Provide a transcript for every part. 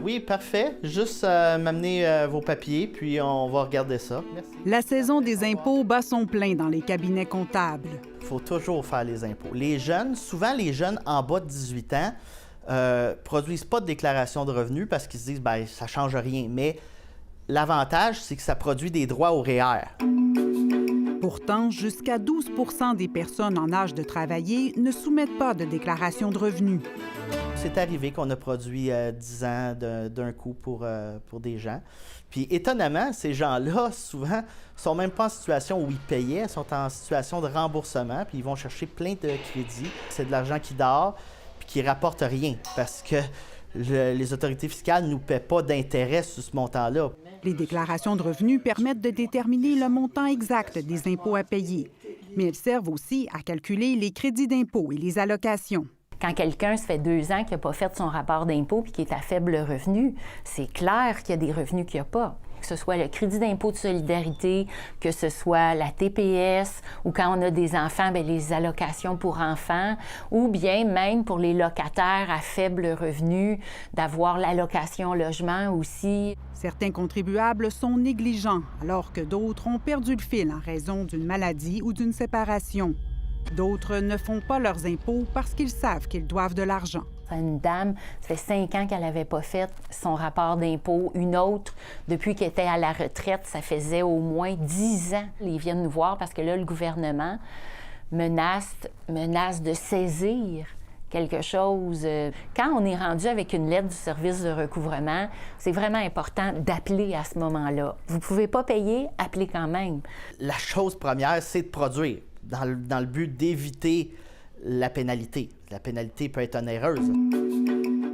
Oui, parfait. Juste m'amener vos papiers, puis on va regarder ça. Merci. La saison des impôts bat son plein dans les cabinets comptables. Il faut toujours faire les impôts. Les jeunes, souvent les jeunes en bas de 18 ans, produisent pas de déclaration de revenus parce qu'ils se disent ben ça change rien. Mais l'avantage, c'est que ça produit des droits au REER. Pourtant, jusqu'à 12 % des personnes en âge de travailler ne soumettent pas de déclaration de revenus. C'est arrivé qu'on a produit 10 ans d'un coup pour des gens. Puis étonnamment, ces gens-là, souvent, sont même pas en situation où ils payaient, sont en situation de remboursement, puis ils vont chercher plein de crédits. C'est de l'argent qui dort, puis qui rapporte rien, parce que les autorités fiscales ne nous paient pas d'intérêt sur ce montant-là. Les déclarations de revenus permettent de déterminer le montant exact des impôts à payer, mais elles servent aussi à calculer les crédits d'impôt et les allocations. Quand quelqu'un, ça fait 2 ans qu'il n'a pas fait son rapport d'impôt et qui est à faible revenu, c'est clair qu'il y a des revenus qu'il n'y a pas. Que ce soit le crédit d'impôt de solidarité, que ce soit la TPS, ou quand on a des enfants, bien, les allocations pour enfants, ou bien même pour les locataires à faible revenu, d'avoir l'allocation logement aussi. Certains contribuables sont négligents, alors que d'autres ont perdu le fil en raison d'une maladie ou d'une séparation. D'autres ne font pas leurs impôts parce qu'ils savent qu'ils doivent de l'argent. Une dame, ça fait 5 ans qu'elle n'avait pas fait son rapport d'impôt. Une autre, depuis qu'elle était à la retraite, ça faisait au moins 10 ans. Ils viennent nous voir parce que là, le gouvernement menace de saisir quelque chose. Quand on est rendu avec une lettre du service de recouvrement, c'est vraiment important d'appeler à ce moment-là. Vous ne pouvez pas payer, appelez quand même. La chose première, c'est de produire, dans le but d'éviter la pénalité. La pénalité peut être onéreuse.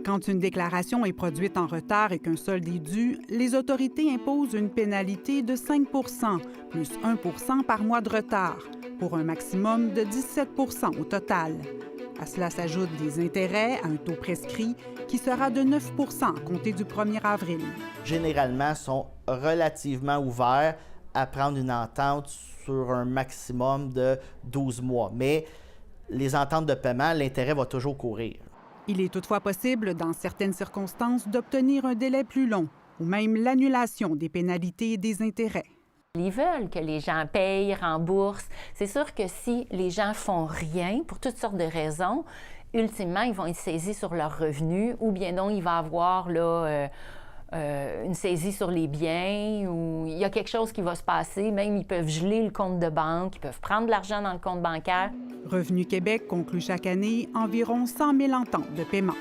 Quand une déclaration est produite en retard et qu'un solde est dû, les autorités imposent une pénalité de 5 % plus 1 % par mois de retard, pour un maximum de 17 % au total. À cela s'ajoutent des intérêts à un taux prescrit qui sera de 9 % à compter du 1er avril. Généralement, sont relativement ouverts à prendre une entente sur un maximum de 12 mois. Mais les ententes de paiement, l'intérêt va toujours courir. Il est toutefois possible, dans certaines circonstances, d'obtenir un délai plus long ou même l'annulation des pénalités et des intérêts. Ils veulent que les gens payent, remboursent. C'est sûr que si les gens font rien, pour toutes sortes de raisons, ultimement, ils vont être saisis sur leurs revenus ou bien non, il va y avoir là, une saisie sur les biens ou il y a quelque chose qui va se passer. Même, ils peuvent geler le compte de banque, ils peuvent prendre de l'argent dans le compte bancaire. Revenu Québec conclut chaque année environ 100 000 ententes de paiement.